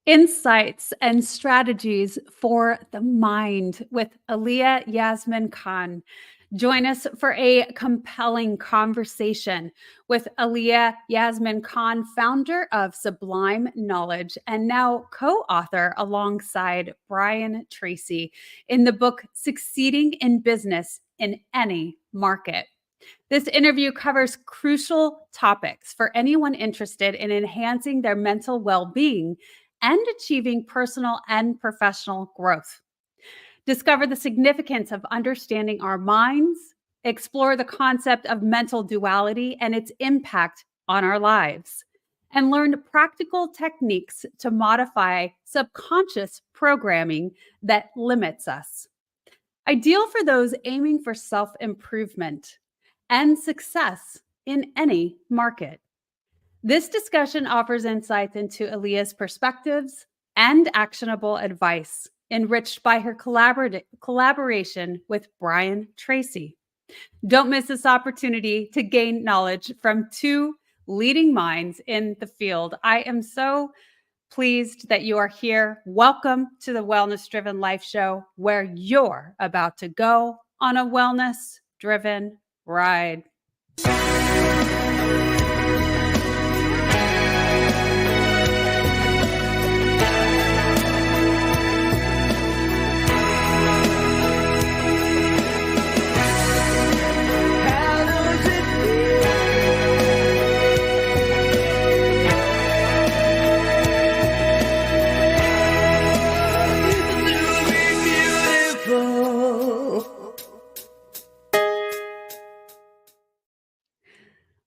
Insights and Strategies for the Mind with Alia Yasmin Khan. Join us for a compelling conversation with Alia Yasmin Khan, founder of Sublime Knowledge and now co-author alongside Brian Tracy in the book Succeeding in Business in Any Market. This interview covers crucial topics for anyone interested in enhancing their mental well-being and achieving personal and professional growth. Discover the significance of understanding our minds, explore the concept of mental duality and its impact on our lives, and learn practical techniques to modify subconscious programming that limits us. Ideal for those aiming for self-improvement and success in any market. This discussion offers insights into Alia's perspectives and actionable advice, enriched by her collaboration with Brian Tracy. Don't miss this opportunity to gain knowledge from two leading minds in the field. I am so pleased that you are here. Welcome to the Wellness Driven Life Show, where you're about to go on a wellness driven ride.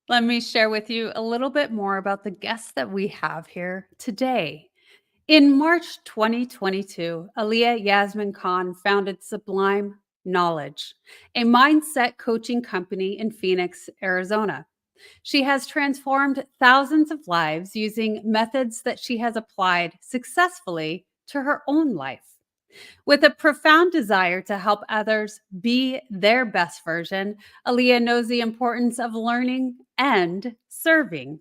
Let me share with you a little bit more about the guests that we have here today. In March 2022, Alia Yasmin Khan founded Sublime Knowledge, a mindset coaching company in Phoenix, Arizona. She has transformed thousands of lives using methods that she has applied successfully to her own life. With a profound desire to help others be their best version, Alia knows the importance of learning and serving.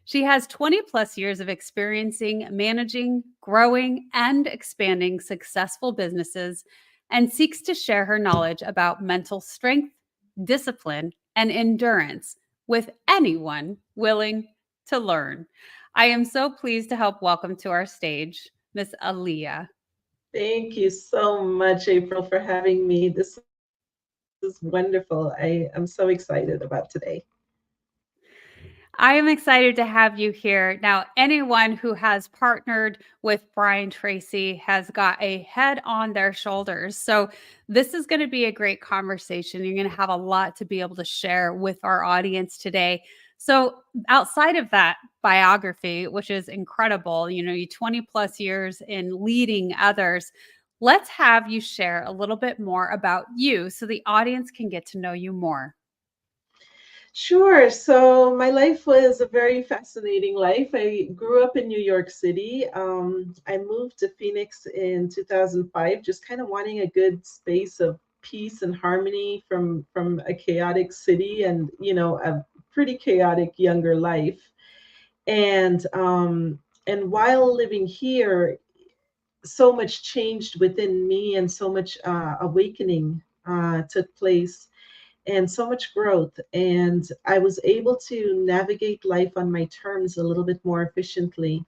She has 20 plus years of experiencing managing, growing, and expanding successful businesses and seeks to share her knowledge about mental strength, discipline, and endurance with anyone willing to learn. I am so pleased to help welcome to our stage Miss Alia. Thank you so much, April, for having me. This is wonderful. I am so excited about today. I am excited to have you here. Now, anyone who has partnered with Brian Tracy has got a head on their shoulders. So, this is going to be a great conversation. You're going to have a lot to be able to share with our audience today. So, outside of that biography, which is incredible, you 20 plus years in leading others, let's have you share a little bit more about you so the audience can get to know you more. Sure. So my life was a very fascinating life. I grew up in New York City. I moved to Phoenix in 2005, just kind of wanting a good space of peace and harmony from a chaotic city and a pretty chaotic younger life. And while living here, so much changed within me, and so much awakening took place, and so much growth. And I was able to navigate life on my terms a little bit more efficiently.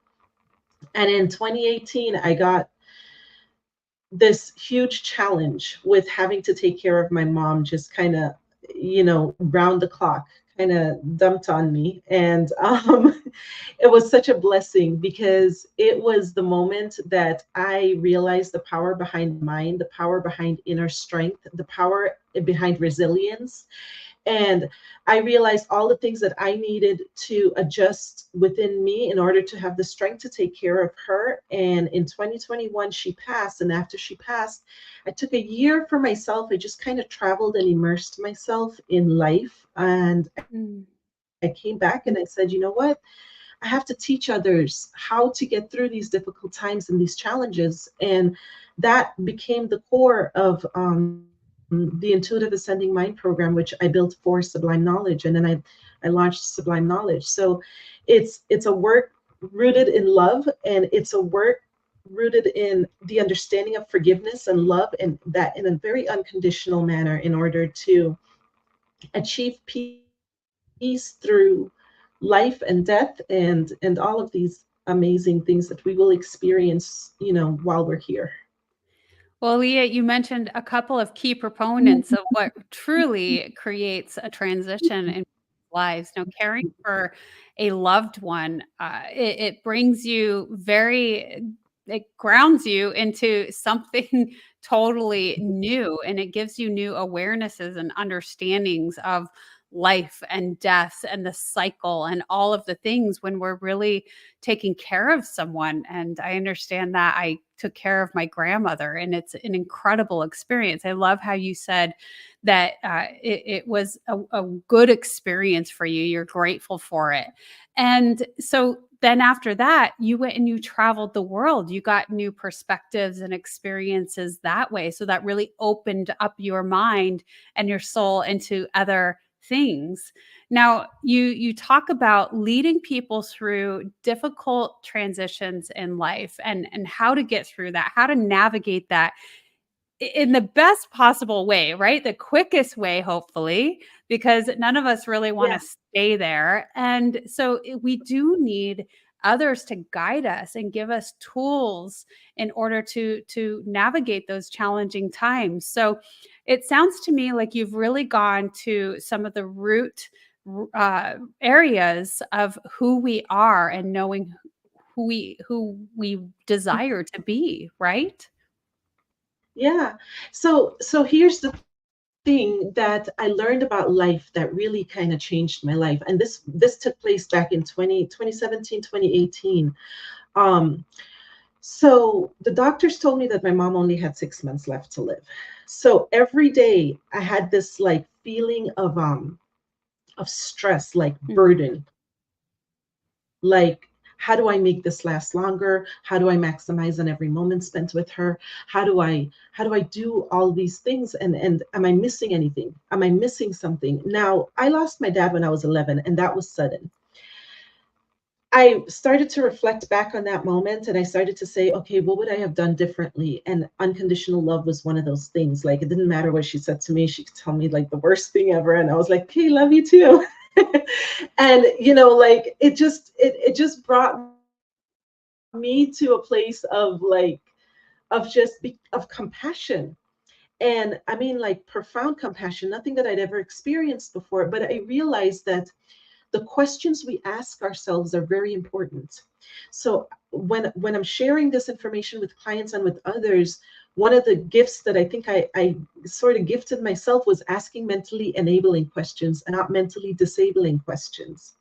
And in 2018, I got this huge challenge with having to take care of my mom, just kind of, round the clock, kind of dumped on me. And it was such a blessing, because it was the moment that I realized the power behind mind, the power behind inner strength, the power behind resilience. And I realized all the things that I needed to adjust within me in order to have the strength to take care of her. And in 2021, she passed. And after she passed, I took a year for myself. I just kind of traveled and immersed myself in life. And I came back and I said, you know what? I have to teach others how to get through these difficult times and these challenges. And that became the core of the Intuitive Ascending Mind program, which I built for Sublime Knowledge. And then I launched Sublime Knowledge. So it's a work rooted in love, and it's a work rooted in the understanding of forgiveness and love, and that in a very unconditional manner, in order to achieve peace through life and death, and all of these amazing things that we will experience, while we're here. Well, Leah, you mentioned a couple of key proponents of what truly creates a transition in lives. Now, caring for a loved one, it brings you it grounds you into something totally new, and it gives you new awarenesses and understandings of life and death and the cycle and all of the things when we're really taking care of someone. And I understand that. I took care of my grandmother, and it's an incredible experience. I love how you said that it was a good experience for you. You're grateful for it. And so then after that, you went and you traveled the world. You got new perspectives and experiences that way. So that really opened up your mind and your soul into other things. Now, you talk about leading people through difficult transitions in life and how to get through that, how to navigate that in the best possible way, right? The quickest way, hopefully, because none of us really want Yeah. to stay there. And so we do need others to guide us and give us tools in order to navigate those challenging times. So it sounds to me like you've really gone to some of the root areas of who we are and knowing who we desire to be, right? Yeah. So here's the thing that I learned about life that really kind of changed my life. And this took place back in 2017, 2018. Um, so the doctors told me that my mom only had 6 months left to live. So every day I had this like feeling of stress, like burden, like, how do I make this last longer? How do I maximize on every moment spent with her? How do I do all these things? And am I missing anything? Am I missing something? Now, I lost my dad when I was 11, and that was sudden. I started to reflect back on that moment, and I started to say, okay, what would I have done differently? And unconditional love was one of those things. Like, it didn't matter what she said to me. She could tell me like the worst thing ever. And I was like, okay, love you too. And like it just brought me to a place of like of compassion. And I mean, like, profound compassion, nothing that I'd ever experienced before. But I realized that the questions we ask ourselves are very important. So when I'm sharing this information with clients and with others, one of the gifts that I think I sort of gifted myself was asking mentally enabling questions and not mentally disabling questions.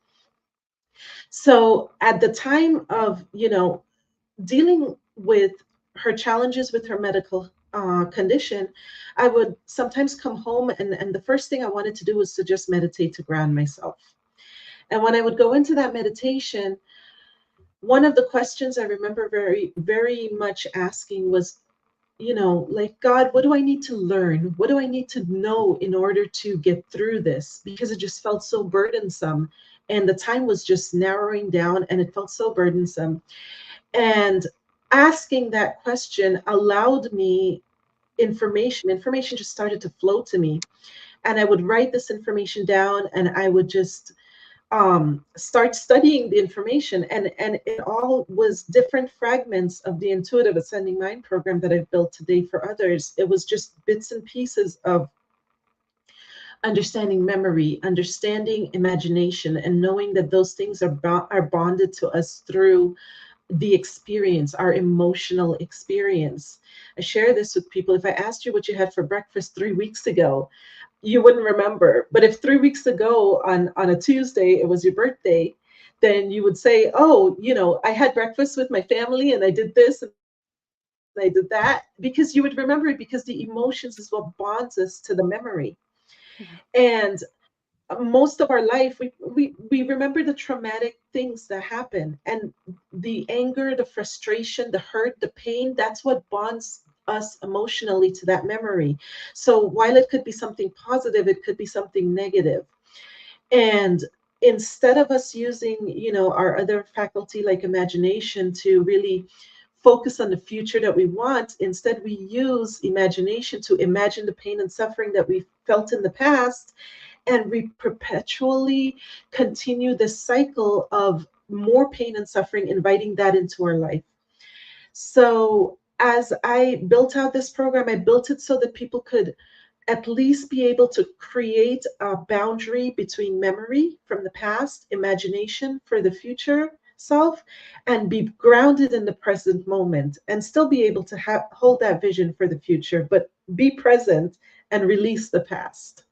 So at the time of dealing with her challenges with her medical condition, I would sometimes come home, and the first thing I wanted to do was to just meditate to ground myself. And when I would go into that meditation, one of the questions I remember very, very much asking was, like, God, what do I need to learn? What do I need to know in order to get through this? Because it just felt so burdensome. And the time was just narrowing down, and it felt so burdensome. And asking that question allowed me information. Information just started to flow to me. And I would write this information down, and I would just start studying the information, and it all was different fragments of the intuitive ascending mind program that I've built today for others. It was just bits and pieces of understanding memory, understanding imagination, and knowing that those things are bonded to us through the experience, our emotional experience. I share this with people. If I asked you what you had for breakfast 3 weeks ago, you wouldn't remember. But if 3 weeks ago on a Tuesday, it was your birthday, then you would say, oh, I had breakfast with my family, and I did this and I did that, because you would remember it, because the emotions is what bonds us to the memory. Yeah. And most of our life, we remember the traumatic things that happen, and the anger, the frustration, the hurt, the pain, that's what bonds us emotionally to that memory. So while it could be something positive, it could be something negative. And instead of us using, our other faculty like imagination to really focus on the future that we want, instead we use imagination to imagine the pain and suffering that we felt in the past, and we perpetually continue this cycle of more pain and suffering, inviting that into our life. So as I built out this program, I built it so that people could at least be able to create a boundary between memory from the past, imagination for the future self, and be grounded in the present moment and still be able to hold that vision for the future, but be present and release the past.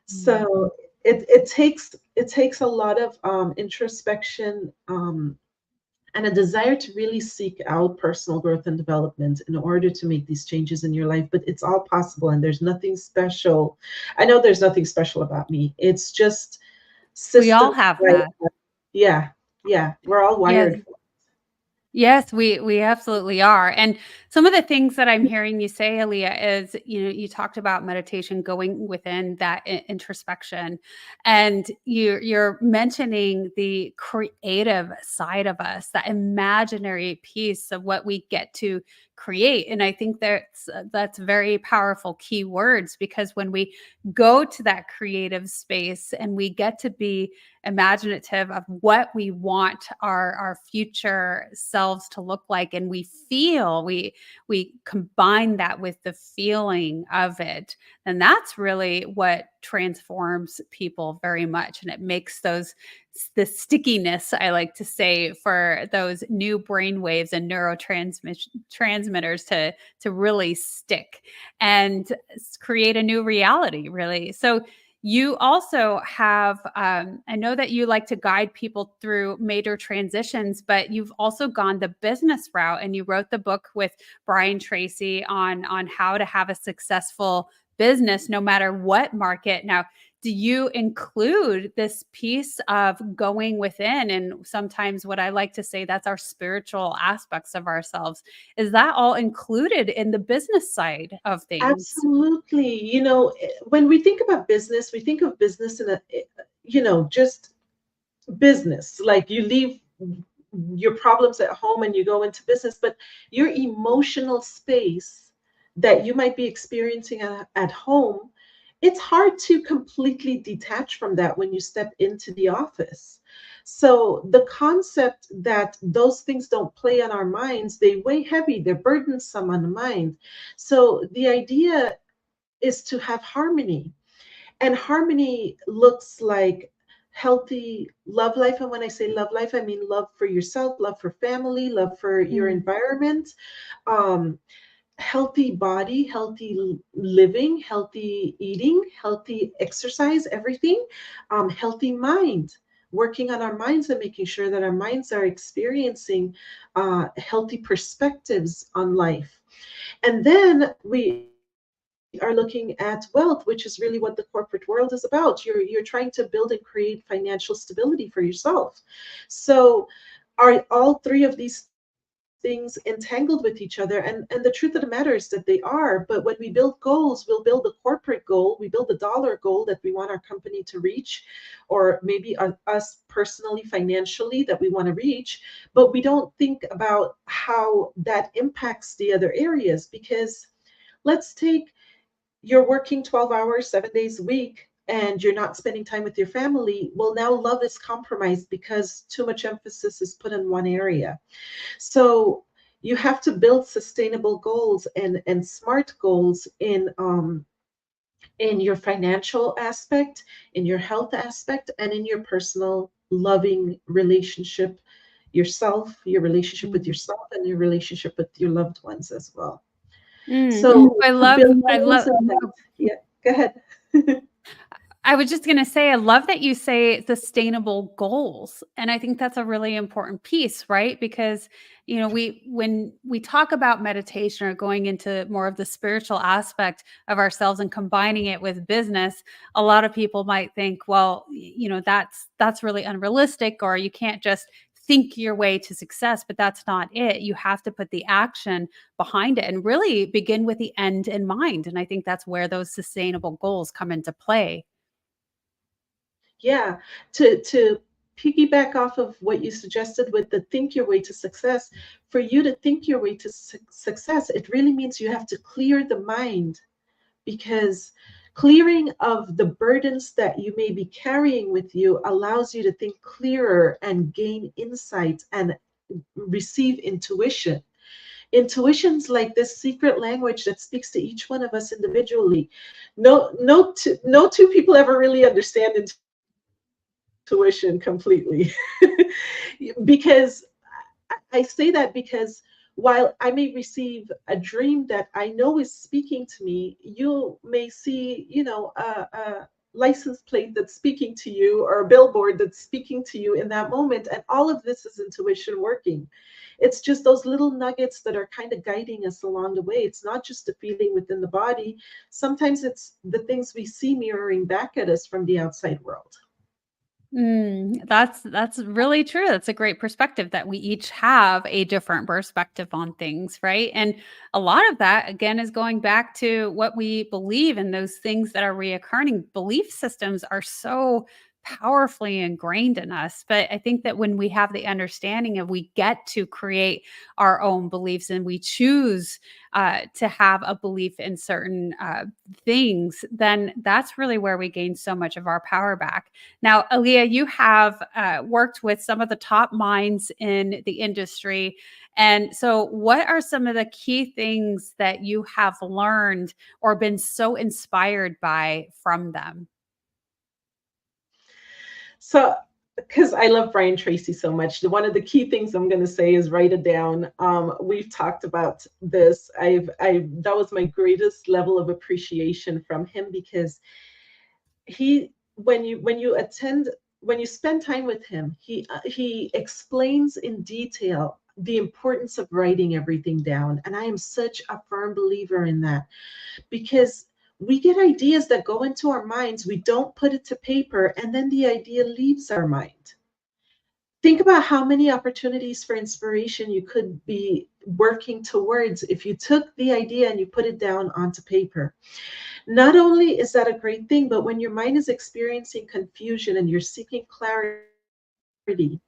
Mm. So it takes a lot of introspection, and a desire to really seek out personal growth and development in order to make these changes in your life. But it's all possible, and there's nothing special. I know there's nothing special about me. It's just We system. all have Right? that. Yeah, yeah. We're all Yes. wired for Yes, we absolutely are. And some of the things that I'm hearing you say, Aaliyah, is you talked about meditation going within that introspection, and you're mentioning the creative side of us, that imaginary piece of what we get to create. And I think that's very powerful key words, because when we go to that creative space and we get to be imaginative of what we want our future selves to look like, and we combine that with the feeling of it, and that's really what transforms people very much, and it makes the stickiness, I like to say, for those new brain waves and neurotransmitters to really stick and create a new reality, really. So you also have, I know that you like to guide people through major transitions, but you've also gone the business route, and you wrote the book with Brian Tracy on how to have a successful business no matter what market. Now, do you include this piece of going within? And sometimes what I like to say, that's our spiritual aspects of ourselves. Is that all included in the business side of things? absolutely. When we think about business, we think of business in just business. Like you leave your problems at home and you go into business, but your emotional space that you might be experiencing at home, it's hard to completely detach from that when you step into the office. So the concept that those things don't play on our minds, they weigh heavy, they're burdensome on the mind. So the idea is to have harmony, and harmony looks like healthy love life. And when I say love life, I mean love for yourself, love for family, love for your Mm. environment, um, healthy body, healthy living, healthy eating, healthy exercise, everything, healthy mind. Working on our minds and making sure that our minds are experiencing healthy perspectives on life. And then we are looking at wealth, which is really what the corporate world is about. You're trying to build and create financial stability for yourself. So are all three of these things entangled with each other? And the truth of the matter is that they are. But when we build goals, we'll build the corporate goal, we build the dollar goal that we want our company to reach, or maybe us personally, financially, that we want to reach. But we don't think about how that impacts the other areas, because let's take, you're working 12 hours, 7 days a week, and you're not spending time with your family. Well, now love is compromised because too much emphasis is put in one area. So you have to build sustainable goals and smart goals in your financial aspect, in your health aspect, and in your personal loving relationship yourself, your relationship with Mm. yourself, and your relationship with your loved ones as well. Mm. So I to love build I goals love in that, yeah, go ahead. I was just going to say, I love that you say sustainable goals. And I think that's a really important piece, right? Because, when we talk about meditation or going into more of the spiritual aspect of ourselves and combining it with business, a lot of people might think, well, that's really unrealistic, or you can't just think your way to success, but that's not it. You have to put the action behind it and really begin with the end in mind. And I think that's where those sustainable goals come into play. Yeah, to piggyback off of what you suggested with the think your way to success, for you to think your way to success, it really means you have to clear the mind, because clearing of the burdens that you may be carrying with you allows you to think clearer and gain insight and receive intuition. Intuition's like this secret language that speaks to each one of us individually. No two people ever really understand intuition completely. Because I say that because while I may receive a dream that I know is speaking to me, you may see, a license plate that's speaking to you, or a billboard that's speaking to you in that moment. And all of this is intuition working. It's just those little nuggets that are kind of guiding us along the way. It's not just the feeling within the body. Sometimes it's the things we see mirroring back at us from the outside world. That's really true. That's a great perspective that we each have a different perspective on things, right? And a lot of that again is going back to what we believe and those things that are reoccurring. Belief systems are so powerfully ingrained in us. But I think that when we have the understanding of we get to create our own beliefs and we choose to have a belief in certain things, then that's really where we gain so much of our power back. Now, Alia, you have worked with some of the top minds in the industry. And so, what are some of the key things that you have learned or been so inspired by from them? So, because I love Brian Tracy so much, one of the key things I'm going to say is write it down. We've talked about this. That was my greatest level of appreciation from him, because when you spend time with him, he explains in detail the importance of writing everything down, and I am such a firm believer in that, because we get ideas that go into our minds, we don't put it to paper, and then the idea leaves our mind. Think about how many opportunities for inspiration you could be working towards if you took the idea and you put it down onto paper. Not only is that a great thing, but when your mind is experiencing confusion and you're seeking clarity,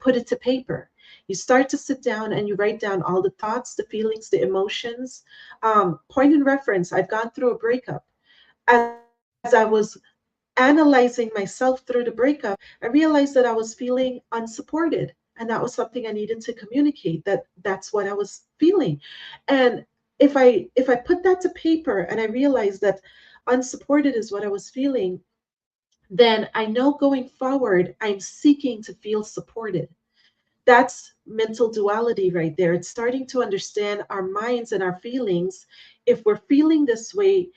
put it to paper. You start to sit down and you write down all the thoughts, the feelings, the emotions. Point and reference, I've gone through a breakup. As I was analyzing myself through the breakup, I realized that I was feeling unsupported. And that was something I needed to communicate, that that's what I was feeling. And if I put that to paper and I realized that unsupported is what I was feeling, then I know going forward, I'm seeking to feel supported. That's mental duality right there. It's starting to understand our minds and our feelings. If we're feeling this way,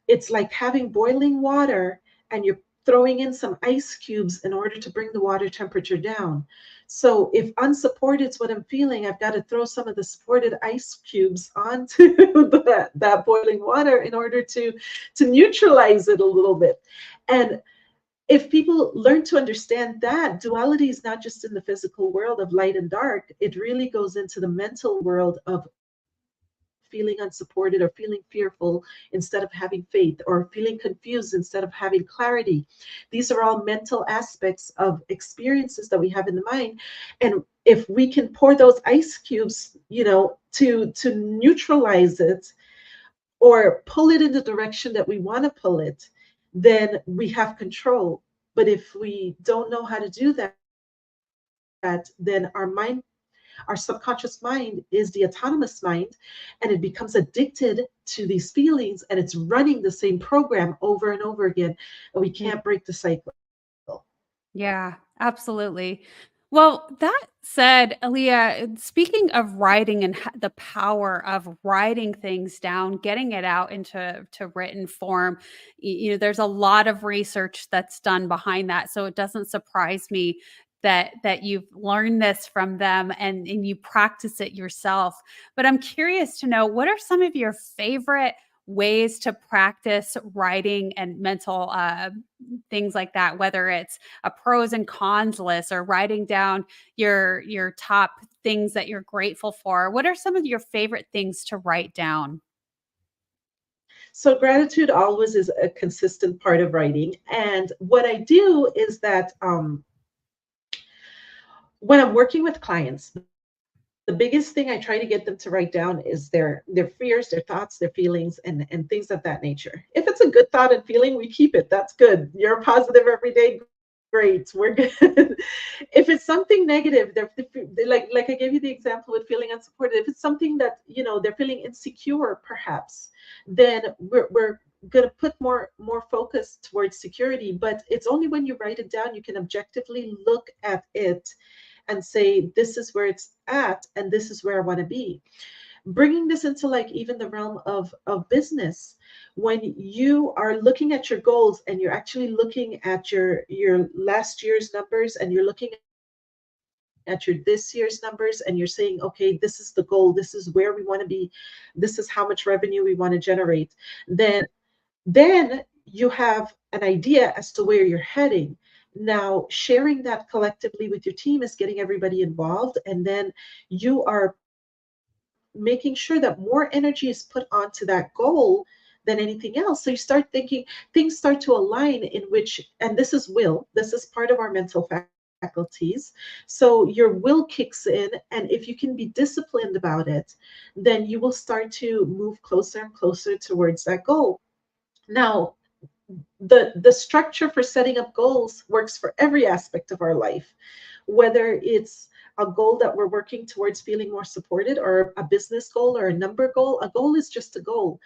it's like having boiling water and you're throwing in some ice cubes in order to bring the water temperature down. So if unsupported is what I'm feeling, I've got to throw some of the supported ice cubes onto that boiling water in order to neutralize it a little bit. And if people learn to understand that duality is not just in the physical world of light and dark, it really goes into the mental world of feeling unsupported or feeling fearful instead of having faith, or feeling confused instead of having clarity. These are all mental aspects of experiences that we have in the mind. And if we can pour those ice cubes, to neutralize it or pull it in the direction that we want to pull it, then we have control. But if we don't know how to do that, then our subconscious mind is the autonomous mind, and it becomes addicted to these feelings, and it's running the same program over and over again, and we can't break the cycle. Yeah, absolutely. Well, that said, Aaliyah, speaking of writing and the power of writing things down, getting it out into written form, there's a lot of research that's done behind that. So it doesn't surprise me that you've learned this from them and you practice it yourself. But I'm curious to know, what are some of your favorite ways to practice writing and mental things like that, whether it's a pros and cons list or writing down your top things that you're grateful for? What are some of your favorite things to write down? So gratitude always is a consistent part of writing. And what I do is that when I'm working with clients, the biggest thing I try to get them to write down is their fears, their thoughts, their feelings, and things of that nature. If it's a good thought and feeling, we keep it. That's good. You're positive every day. Great, we're good. If it's something negative, like I gave you the example with feeling unsupported. If it's something that they're feeling insecure, perhaps, then we're going to put more focus towards security. But it's only when you write it down you can objectively look at it and say, this is where it's at and this is where I want to be. Bringing this into like even the realm of business, when you are looking at your goals and you're actually looking at your last year's numbers and you're looking at your this year's numbers and you're saying, okay, this is the goal, this is where we want to be, this is how much revenue we want to generate, then you have an idea as to where you're heading. Now, sharing that collectively with your team is getting everybody involved, and then you are making sure that more energy is put onto that goal than anything else. So you start thinking, things start to align in which, and this is this is part of our mental faculties. So your will kicks in, and if you can be disciplined about it, then you will start to move closer and closer towards that goal. Now, the structure for setting up goals works for every aspect of our life, whether it's a goal that we're working towards feeling more supported, or a business goal, or a number goal. A goal is just a goal.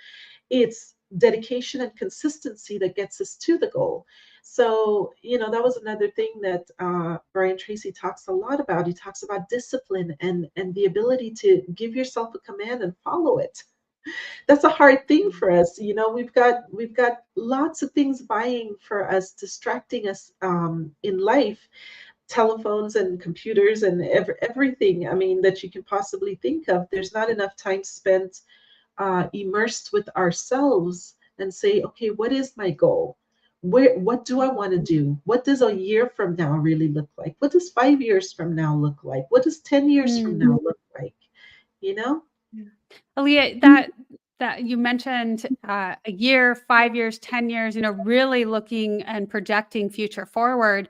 It's dedication and consistency that gets us to the goal. So, that was another thing that Brian Tracy talks a lot about. He talks about discipline and the ability to give yourself a command and follow it. That's a hard thing for us. We've got lots of things vying for us, distracting us in life, telephones and computers and everything, I mean, that you can possibly think of. There's not enough time spent immersed with ourselves and say, okay, what is my goal? What do I want to do? What does a year from now really look like? What does 5 years from now look like? What does 10 years from Mm. now look like? You know? Yeah. Aaliyah, that you mentioned a year, 5 years, 10 years, really looking and projecting future forward.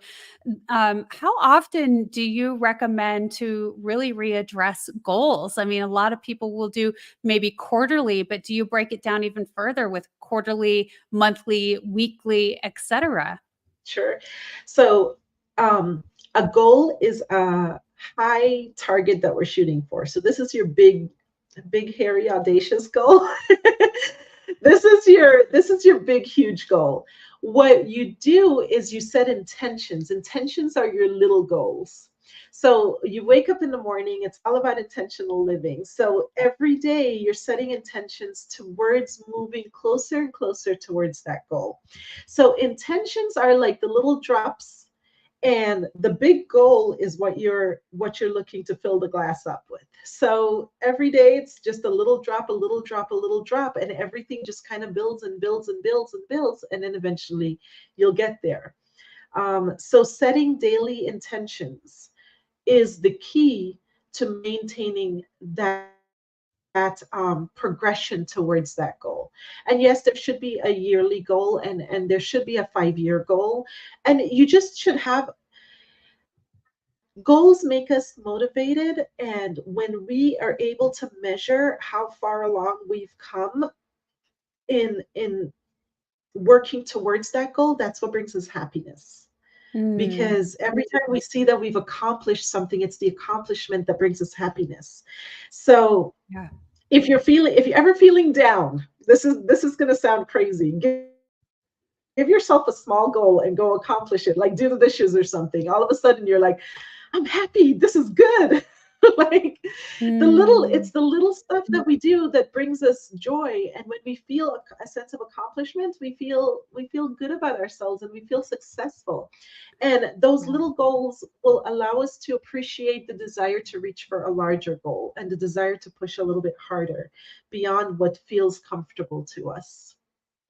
How often do you recommend to really readdress goals? I mean, a lot of people will do maybe quarterly, but do you break it down even further with quarterly, monthly, weekly, etc.? Sure. So, a goal is a high target that we're shooting for. So this is your big, hairy, audacious goal. This is your big, huge goal. What you do is you set intentions. Intentions are your little goals. So you wake up in the morning, it's all about intentional living. So every day you're setting intentions towards moving closer and closer towards that goal. So intentions are like the little drops, and the big goal is what you're looking to fill the glass up with. So every day it's just a little drop, a little drop, a little drop, and everything just kind of builds and builds and builds and builds, and then eventually you'll get there. So setting daily intentions is the key to maintaining that progression towards that goal. And yes, there should be a yearly goal, and there should be a 5 year goal. And you just should have goals make us motivated. And when we are able to measure how far along we've come in working towards that goal, that's what brings us happiness. Mm, Because every time we see that we've accomplished something, it's the accomplishment that brings us happiness. So yeah. if you're ever feeling down, this is going to sound crazy. Give yourself a small goal and go accomplish it, like do the dishes or something. All of a sudden you're like, I'm happy, this is good. Like, it's the little Mm, stuff that we do that brings us joy. And when we feel a sense of accomplishment, we feel good about ourselves and we feel successful. And those yeah. little goals will allow us to appreciate the desire to reach for a larger goal and the desire to push a little bit harder beyond what feels comfortable to us.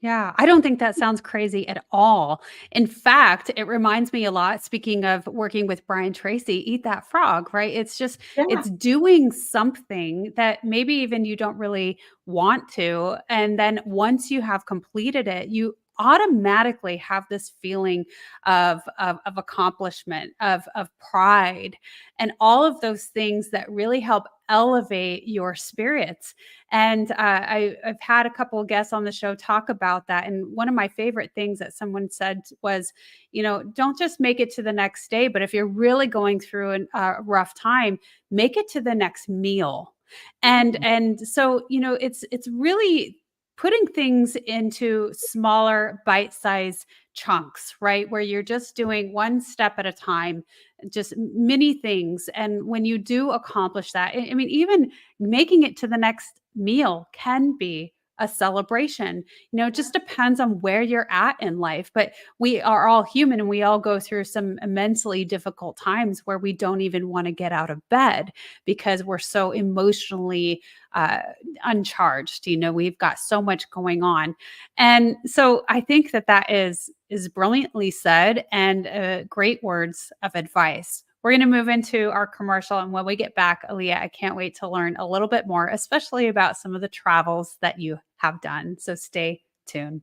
Yeah, I don't think that sounds crazy at all. In fact, it reminds me a lot, speaking of working with Brian Tracy, Eat That Frog, right? It's just, Yeah. it's doing something that maybe even you don't really want to. And then once you have completed it, you automatically have this feeling of accomplishment, of pride, and all of those things that really help elevate your spirits. And I've had a couple of guests on the show talk about that. And one of my favorite things that someone said was, don't just make it to the next day, but if you're really going through a rough time, make it to the next meal. And Mm. and so it's really putting things into smaller bite-sized chunks, right? Where you're just doing one step at a time, just many things. And when you do accomplish that, I mean, even making it to the next meal can be a celebration. It just depends on where you're at in life. But we are all human and we all go through some immensely difficult times where we don't even want to get out of bed because we're so emotionally uh, uncharged. We've got so much going on. And so I think that is brilliantly said and great words of advice. We're going to move into our commercial. And when we get back, Aaliyah, I can't wait to learn a little bit more, especially about some of the travels that you have done. So stay tuned.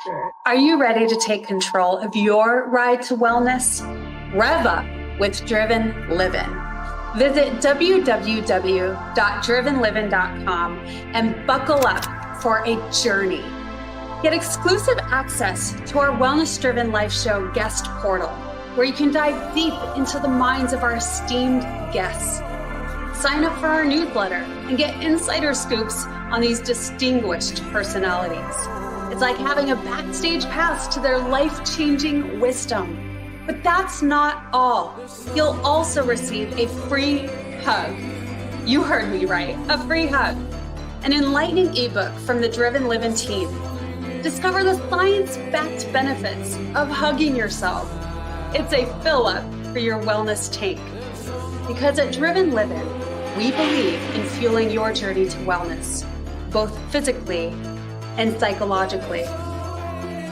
Sure. Are you ready to take control of your ride to wellness? Rev up with Driven Living. Visit www.drivenliving.com and buckle up for a journey. Get exclusive access to our Wellness Driven Life Show guest portal, where you can dive deep into the minds of our esteemed guests. Sign up for our newsletter and get insider scoops on these distinguished personalities. It's like having a backstage pass to their life-changing wisdom. But that's not all. You'll also receive a free hug. You heard me right, a free hug. An enlightening ebook from the Driven Living team. Discover the science-backed benefits of hugging yourself. It's a fill-up for your wellness tank. Because at Driven Living, we believe in fueling your journey to wellness, both physically and psychologically.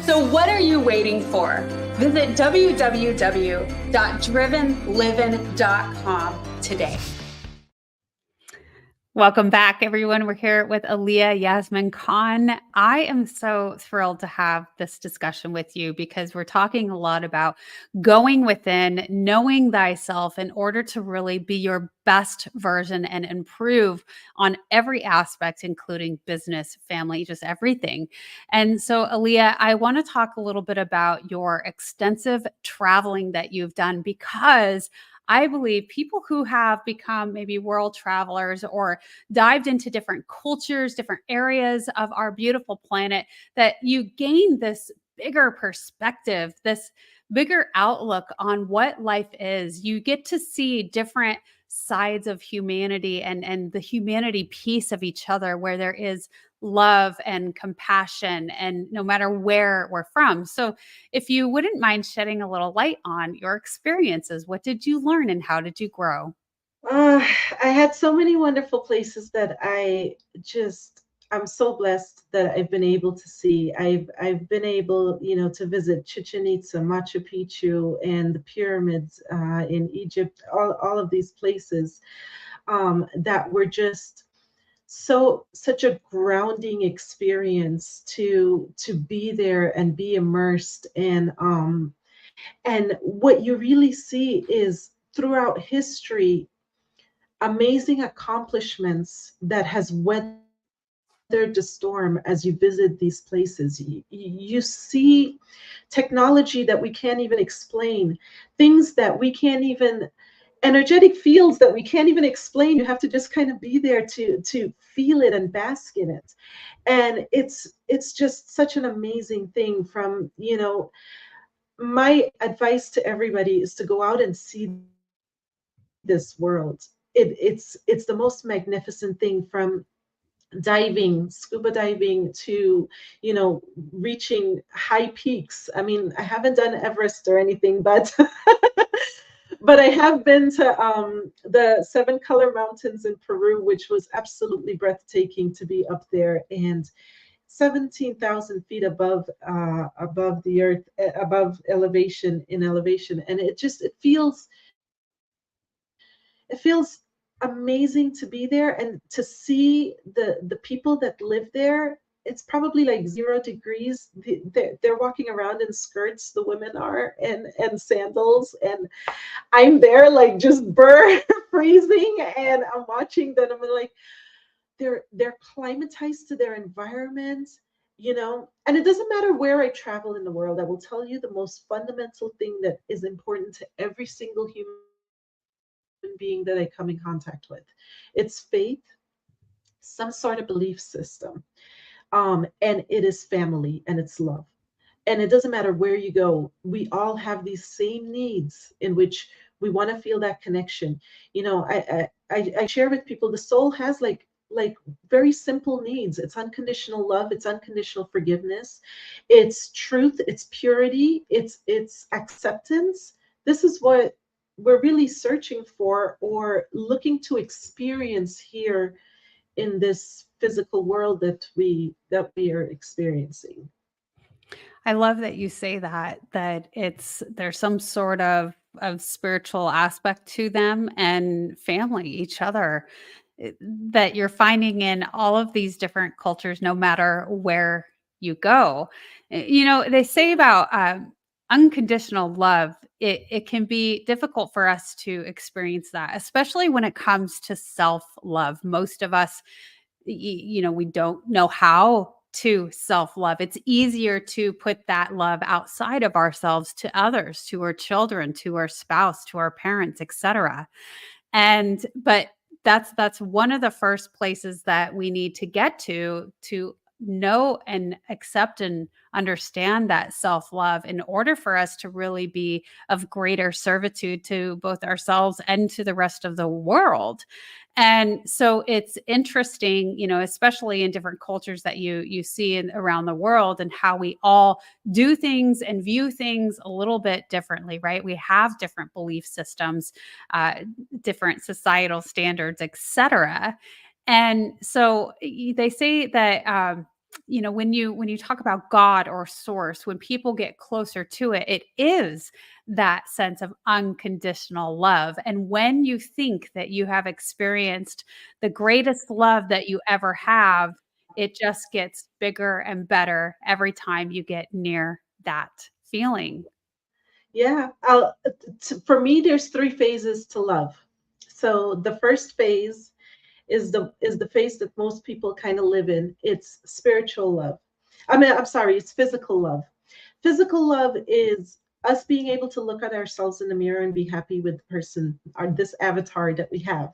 So what are you waiting for? Visit www.drivenliving.com today. Welcome back, everyone. We're here with Alia Yasmin Khan. I am so thrilled to have this discussion with you because we're talking a lot about going within, knowing thyself in order to really be your best version and improve on every aspect, including business, family, just everything. And so, Alia, I want to talk a little bit about your extensive traveling that you've done, because I believe people who have become maybe world travelers or dived into different cultures, different areas of our beautiful planet, that you gain this bigger perspective, this bigger outlook on what life is. You get to see different sides of humanity and the humanity piece of each other, where there is love and compassion, and no matter where we're from. So if you wouldn't mind shedding a little light on your experiences, what did you learn and how did you grow? Uh, I had so many wonderful places that I'm so blessed that I've been able to see. I've been able, to visit Chichen Itza, Machu Picchu, and the pyramids in Egypt. All of these places that were just such a grounding experience to be there and be immersed. And what you really see is throughout history amazing accomplishments that has weathered the storm as you visit these places. You see technology that we can't even explain, things that we can't even, energetic fields that we can't even explain. You have to just kind of be there to feel it and bask in it. And it's just such an amazing thing. From, my advice to everybody is to go out and see this world. It's the most magnificent thing, from diving, scuba diving, to reaching high peaks. I mean, I haven't done Everest or anything, but but I have been to the Seven Color Mountains in Peru, which was absolutely breathtaking to be up there. And 17,000 feet above the earth, above elevation, in elevation. And it feels amazing to be there and to see the people that live there. It's probably like 0 degrees. They're walking around in skirts, the women are, and sandals, and I'm there like just freezing, and I'm watching them. I'm like, they're climatized to their environment, and it doesn't matter where I travel in the world. I will tell you the most fundamental thing that is important to every single human being that I come in contact with. It's faith, some sort of belief system, and it is family, and it's love. And it doesn't matter where you go, we all have these same needs in which we want to feel that connection. I share with people, the soul has like very simple needs. It's unconditional love, it's unconditional forgiveness, it's truth, it's purity, it's acceptance. This is what we're really searching for or looking to experience here in this physical world that we are experiencing. I love that you say that there's some sort of spiritual aspect to them and family, each other, that you're finding in all of these different cultures, no matter where you go. They say about unconditional love, it can be difficult for us to experience that, especially when it comes to self love. Most of us, we don't know how to self love. It's easier to put that love outside of ourselves to others, to our children, to our spouse, to our parents, etc. And but that's one of the first places that we need to get to know and accept and understand that self-love in order for us to really be of greater servitude to both ourselves and to the rest of the world. And so it's interesting, especially in different cultures that you see around the world, and how we all do things and view things a little bit differently, right? We have different belief systems, uh, different societal standards, etc. And so they say that when you talk about God or source, when people get closer to it, it is that sense of unconditional love. And when you think that you have experienced the greatest love that you ever have, it just gets bigger and better every time you get near that feeling. Yeah, for me, there's 3 phases to love. So the first phase is the phase that most people kind of live in. It's spiritual love. I mean, I'm sorry, it's physical love. Physical love is us being able to look at ourselves in the mirror and be happy with the person or this avatar that we have.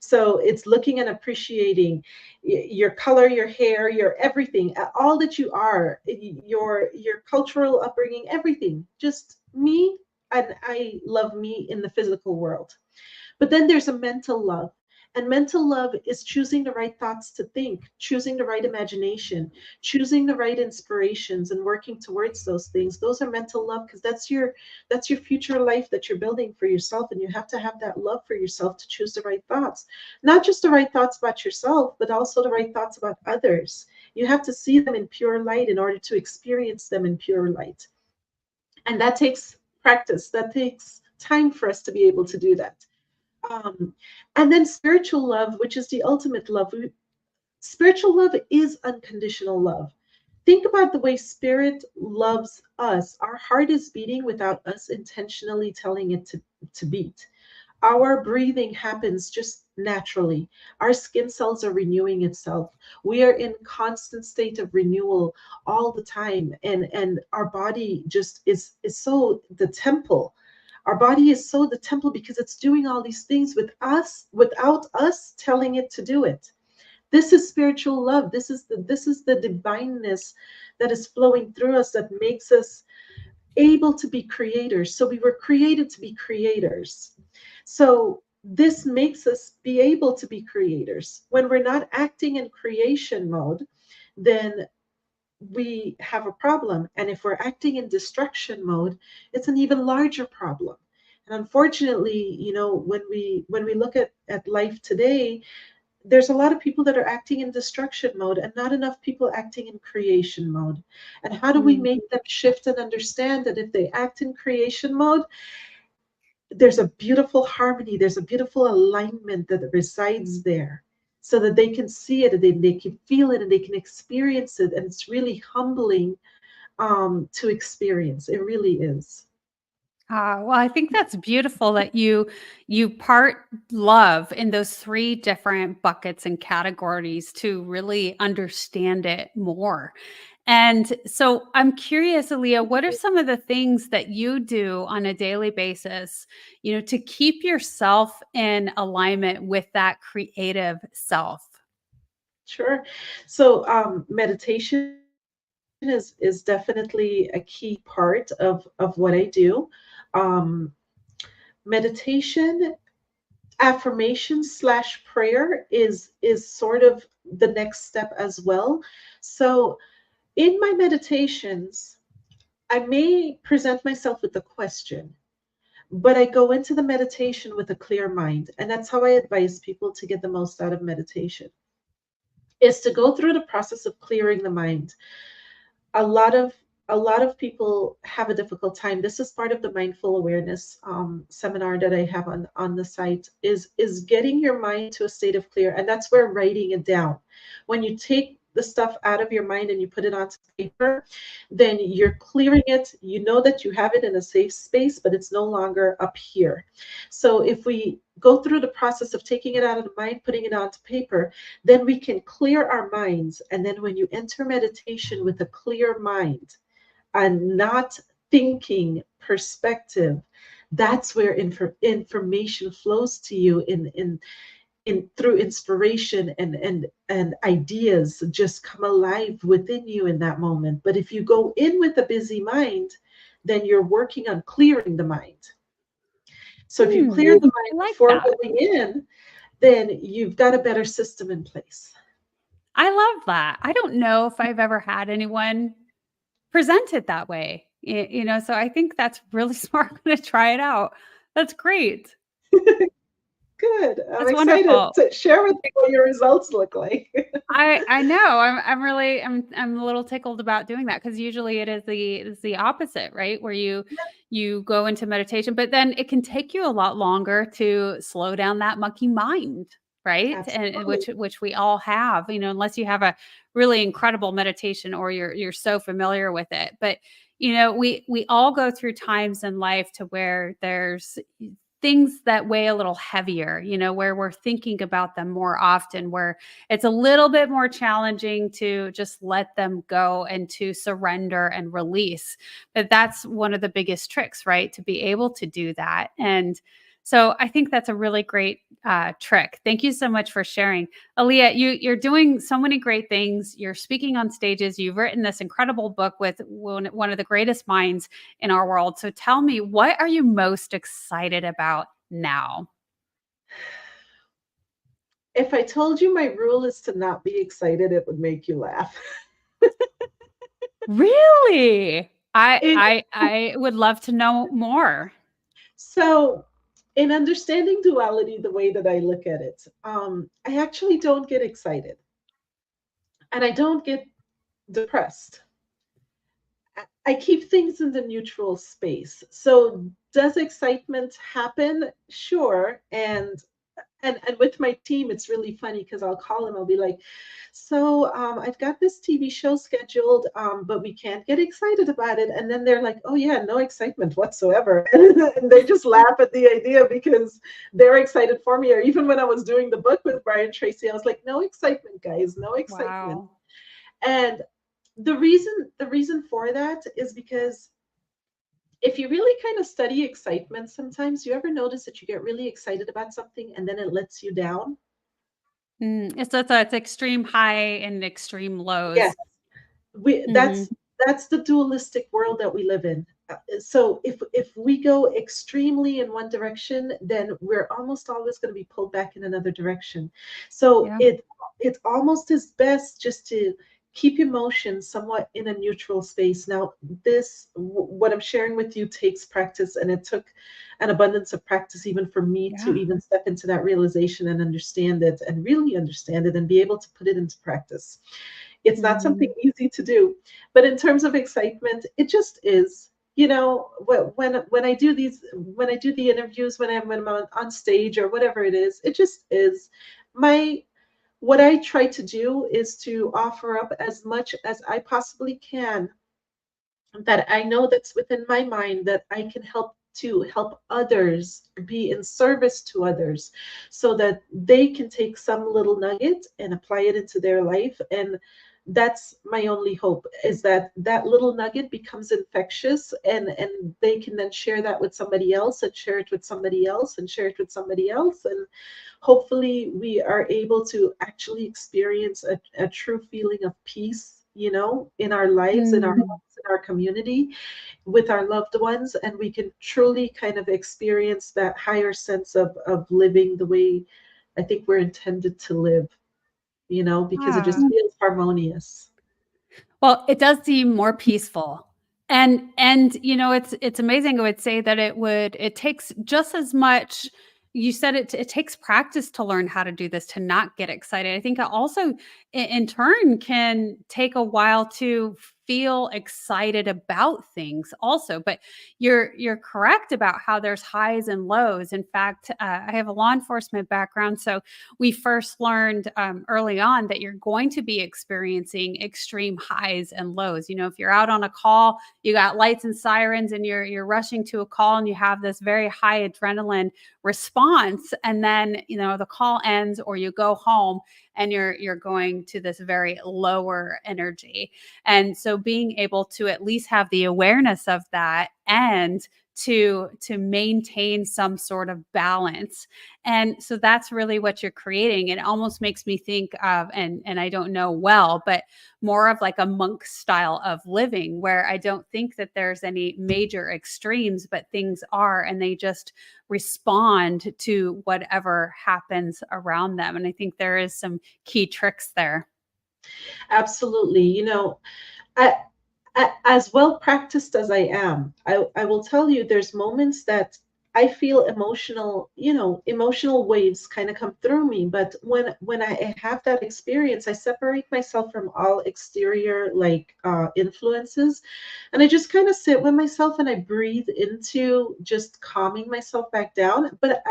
So it's looking and appreciating your color, your hair, your everything, all that you are, your cultural upbringing, everything. Just me, and I love me in the physical world. But then there's a mental love. And mental love is choosing the right thoughts to think, choosing the right imagination, choosing the right inspirations and working towards those things. Those are mental love, because that's your future life that you're building for yourself. And you have to have that love for yourself to choose the right thoughts. Not just the right thoughts about yourself, but also the right thoughts about others. You have to see them in pure light in order to experience them in pure light. And that takes practice. That takes time for us to be able to do that. um, and then spiritual love, which is the ultimate love. Spiritual love is unconditional love. Think about the way spirit loves us. Our heart is beating without us intentionally telling it to beat. Our breathing happens just naturally. Our skin cells are renewing itself. We are in constant state of renewal all the time. And our body just is so the temple. Our body is so the temple because it's doing all these things with us without us telling it to do it. This is spiritual love. This is the divineness that is flowing through us, that makes us able to be creators. So we were created to be creators. So this makes us be able to be creators. When we're not acting in creation mode, then we have a problem. And if we're acting in destruction mode, it's an even larger problem. And unfortunately, when we look at life today, there's a lot of people that are acting in destruction mode and not enough people acting in creation mode. And how do we Mm. make them shift and understand that if they act in creation mode, there's a beautiful harmony, there's a beautiful alignment that resides there, so that they can see it and they can feel it and they can experience it. And it's really humbling to experience. It really is. Well, I think that's beautiful that you part love in those three different buckets and categories to really understand it more. And so I'm curious, Aaliyah, what are some of the things that you do on a daily basis, to keep yourself in alignment with that creative self? Sure. So meditation is definitely a key part of what I do. Um, Meditation, affirmation slash prayer is sort of the next step as well. So in my meditations, I may present myself with a question, but I go into the meditation with a clear mind. And that's how I advise people to get the most out of meditation, is to go through the process of clearing the mind. A lot of people have a difficult time. This is part of the mindful awareness seminar that I have on the site, is getting your mind to a state of clear. And that's where writing it down. When you take the stuff out of your mind and you put it onto paper, then you're clearing it. You know that you have it in a safe space, but it's no longer up here. So if we go through the process of taking it out of the mind, putting it onto paper, then we can clear our minds. And then when you enter meditation with a clear mind and not thinking perspective, that's where information flows to you in through inspiration, and ideas just come alive within you in that moment. But if you go in with a busy mind, then you're working on clearing the mind. So if you clear the I mind like before that. going in, then you've got a better system in place. I love that. I don't know if I've ever had anyone present it that way. So I think that's really smart. I'm going to try it out. That's great. Good. I'm That's excited wonderful. to share with you what your results look like. I know. I'm really I'm a little tickled about doing that because usually it's the opposite, right? Where you go into meditation, but then it can take you a lot longer to slow down that monkey mind, right? And Absolutely. which we all have, unless you have a really incredible meditation or you're so familiar with it. But we all go through times in life to where there's things that weigh a little heavier, where we're thinking about them more often, where it's a little bit more challenging to just let them go and to surrender and release. But that's one of the biggest tricks, right? To be able to do that. And so I think that's a really great trick. Thank you so much for sharing. Aaliyah, you're doing so many great things. You're speaking on stages. You've written this incredible book with one of the greatest minds in our world. So tell me, what are you most excited about now? If I told you my rule is to not be excited, it would make you laugh. Really? I It, I I would love to know more. so, in understanding duality, the way that I look at it, I actually don't get excited and I don't get depressed. I keep things in the neutral space. So, does excitement happen? Sure. And with my team, it's really funny because I'll call them. I'll be like, "So I've got this TV show scheduled, but we can't get excited about it." And then they're like, "Oh yeah, no excitement whatsoever," and they just laugh at the idea because they're excited for me. Or even when I was doing the book with Brian Tracy, I was like, "No excitement, guys, no excitement." Wow. And the reason for that is because if you really kind of study excitement, sometimes you ever notice that you get really excited about something and then it lets you down. It's extreme high and extreme Yes, lows. we Mhm. that's the dualistic world that we live in. So if we go extremely in one direction, then we're almost always going to be pulled back in another direction. So Yeah. it almost is best just to keep emotions somewhat in a neutral space. Now, this, what I'm sharing with you, takes practice, and it took an abundance of practice even for me to Yeah. even step into that realization and understand it and really understand it and be able to put it into practice. It's not something Mm. easy to do, but in terms of excitement, it just is. You know, when I do these, when I do the interviews, when I'm on stage or whatever it is, it just is. My What I try to do is to offer up as much as I possibly can that I know that's within my mind, that I can help others, be in service to others, so that they can take some little nugget and apply it into their life. And that's my only hope, is that that little nugget becomes infectious, and they can then share that with somebody else, and share it with somebody else, and share it with somebody else. And hopefully we are able to actually experience a true feeling of peace, in our lives, in our Mm. homes, in our community, with our loved ones, and we can truly kind of experience that higher sense of living the way I think we're intended to live, because it just Ah. feels harmonious. Well, it does seem more peaceful. And it's amazing. I would say that it takes just as much. You said it takes practice to learn how to do this, to not get excited. I think it also in turn can take a while to feel excited about things also. But you're correct about how there's highs and lows. In fact, I have a law enforcement background, so we first learned early on that you're going to be experiencing extreme highs and lows. If you're out on a call, you got lights and sirens, and you're rushing to a call, and you have this very high adrenaline response, and then the call ends, or you go home, and you're going to this very lower energy. And so being able to at least have the awareness of that, and to maintain some sort of balance. And so that's really what you're creating. It almost makes me think of, and I don't know well, but more of like a monk style of living, where I don't think that there's any major extremes, but things are, and they just respond to whatever happens around them. And I think there is some key tricks there. Absolutely. I, as well practiced as I am, I will tell you, there's moments that I feel emotional waves kind of come through me. But when I have that experience, I separate myself from all exterior, like, influences, and I just kind of sit with myself, and I breathe into just calming myself back down. But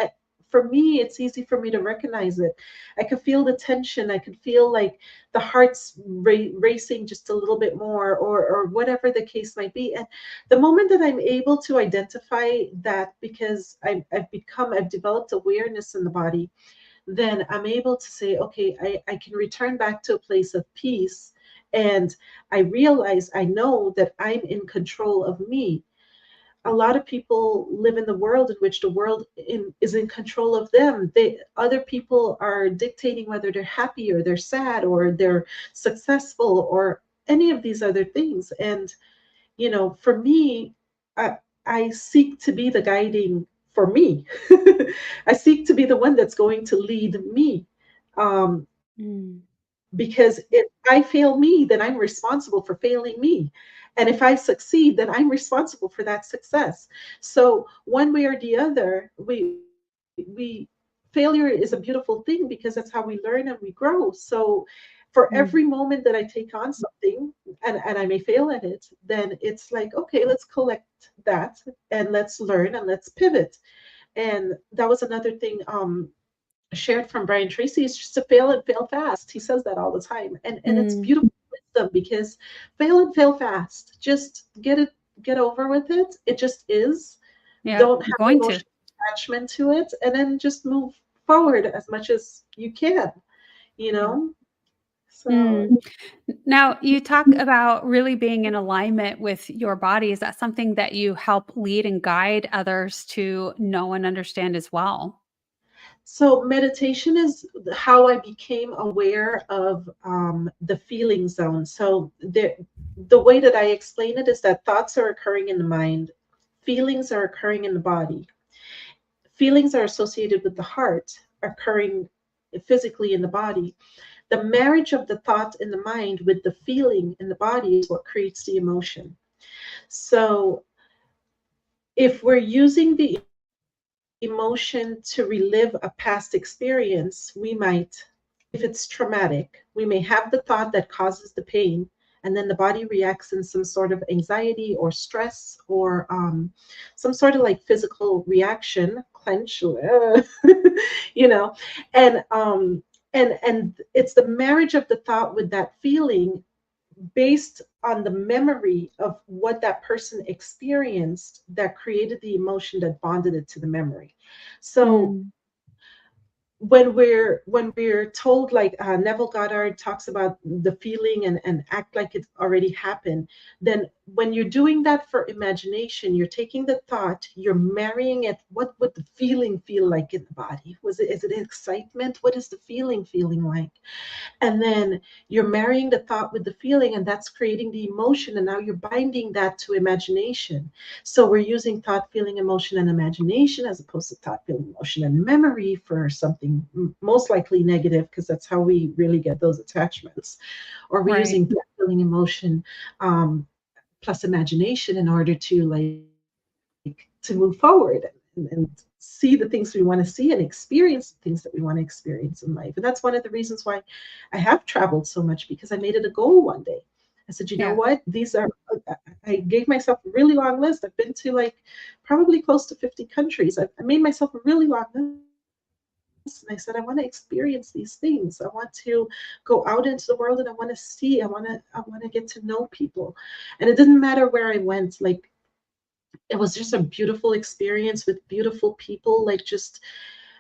for me, it's easy for me to recognize it. I could feel the tension. I could feel like the heart's racing just a little bit more, or whatever the case might be. And the moment that I'm able to identify that, because I've developed awareness in the body, then I'm able to say, okay, I can return back to a place of peace. And I know that I'm in control of me. A lot of people live in the world in which the world is in control of them. Other people are dictating whether they're happy or they're sad or they're successful or any of these other things. And for me, I, I seek to be the guiding for me. I seek to be the one that's going to lead me. Um, Mm. because if I fail me, then I'm responsible for failing me. And if I succeed, then I'm responsible for that success. So one way or the other, we failure is a beautiful thing, because that's how we learn and we grow. So for every Mm. moment that I take on something, and I may fail at it, then it's like, okay, let's collect that, and let's learn, and let's pivot. And that was another thing, shared from Brian Tracy, is just to fail and fail fast. He says that all the time. And it's Mm. beautiful wisdom, because fail and fail fast. Just get over with it. It just is. Yeah, Don't you're have going to. emotional attachment to it, and then just move forward as much as you can, you Yeah. know? So Mm. Now, you talk about really being in alignment with your body. Is that something that you help lead and guide others to know and understand as well? so meditation is how I became aware of, the feeling zone. So the way that I explain it is that thoughts are occurring in the mind, feelings are occurring in the body, feelings are associated with the heart, occurring physically in the body. The marriage of the thought in the mind with the feeling in the body is what creates the emotion. So if we're using the emotion to relive a past experience, we might, if it's traumatic, we may have the thought that causes the pain, and then the body reacts in some sort of anxiety or stress or some sort of like physical reaction, clench, you know, and it's the marriage of the thought with that feeling based on the memory of what that person experienced that created the emotion that bonded it to the memory. So Mm, when we're told, like Neville Goddard talks about the feeling and act like it already happened, then when you're doing that for imagination, you're taking the thought, you're marrying it. What would the feeling feel like in the body? Is it excitement? What is the feeling like? And then you're marrying the thought with the feeling, and that's creating the emotion, and now you're binding that to imagination. So we're using thought, feeling, emotion, and imagination as opposed to thought, feeling, emotion, and memory for something most likely negative, because that's how we really get those attachments. Or we're right. using thought, feeling, emotion um, plus imagination in order to to move forward and see the things we want to see and experience the things that we want to experience in life. And that's one of the reasons why I have traveled so much, because I made it a goal one day. I said, you know Yeah. what? These are, I gave myself a really long list. I've been to like probably close to 50 countries. I made myself a really long list. And I said, I want to experience these things. I want to go out into the world, and I want to see, I want to get to know people. And it didn't matter where I went. Like, it was just a beautiful experience with beautiful people, like just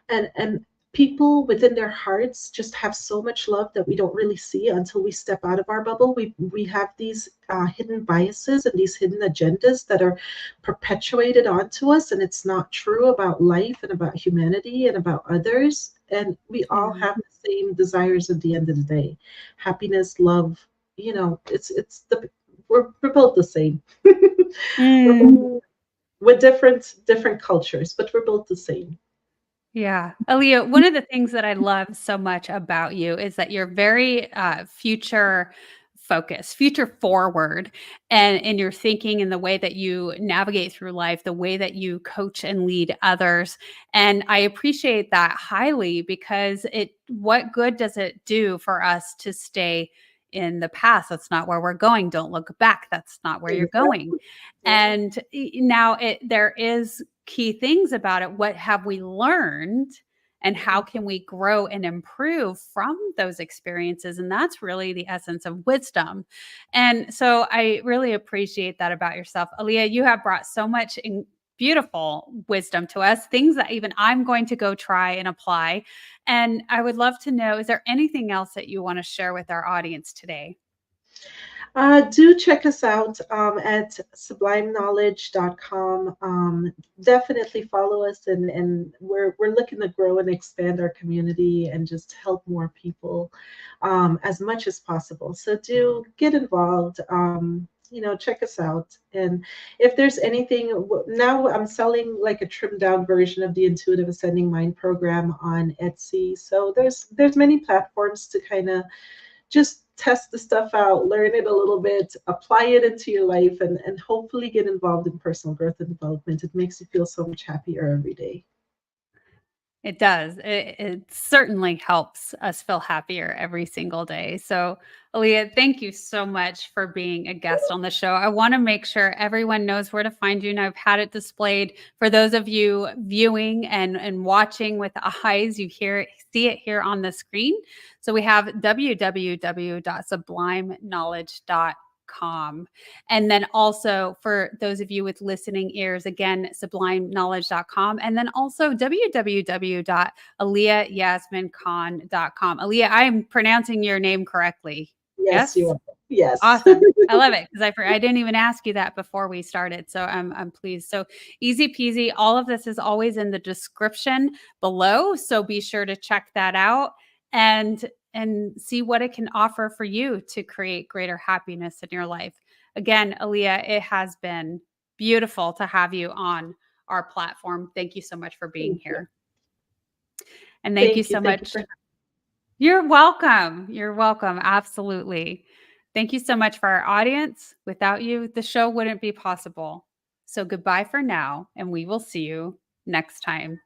and people within their hearts just have so much love that we don't really see until we step out of our bubble. We have these hidden biases and these hidden agendas that are perpetuated onto us, and it's not true about life and about humanity and about others. And we all Yeah. have the same desires at the end of the day: happiness, love. It's the we're both the same. We're Mm. both with different cultures, but we're both the same. Yeah. Aaliyah, one of the things that I love so much about you is that you're very future focused, future forward, and in your thinking and the way that you navigate through life, the way that you coach and lead others. And I appreciate that highly, because what good does it do for us to stay in the past? That's not where we're going. Don't look back. That's not where you're going. Exactly. Yeah. And now there is key things about it. What have we learned? And how can we grow and improve from those experiences? And that's really the essence of wisdom. And so I really appreciate that about yourself. Aaliyah, you have brought so much beautiful wisdom to us, things that even I'm going to go try and apply. And I would love to know, is there anything else that you want to share with our audience today? Do check us out at sublimeknowledge.com. Definitely follow us, and we're looking to grow and expand our community and just help more people as much as possible. So do get involved. Check us out. And if there's anything, now I'm selling like a trimmed down version of the Intuitive Ascending Mind program on Etsy. So there's many platforms to kind of just test the stuff out, learn it a little bit, apply it into your life, and hopefully get involved in personal growth and development. It makes you feel so much happier every day. It does. It certainly helps us feel happier every single day. So, Aaliyah, thank you so much for being a guest on the show. I want to make sure everyone knows where to find you, and I've had it displayed for those of you viewing and watching with eyes. See it here on the screen. So we have www.sublimeknowledge.com. And then also for those of you with listening ears, again, sublimeknowledge.com. And then also www.aliyayasminkhan.com. Aaliyah, I am pronouncing your name correctly. Yes, you Yes? are. Yes. Awesome. I love it, because I didn't even ask you that before we started. So I'm pleased. So easy peasy. All of this is always in the description below. So be sure to check that out and see what it can offer for you to create greater happiness in your life. Again, Aaliyah, it has been beautiful to have you on our platform. Thank you so much for being Thank you. here. And thank you Thank you. so Thank you much. for You're welcome. You're welcome. Absolutely. Thank you so much for our audience. Without you, the show wouldn't be possible. So goodbye for now, and we will see you next time.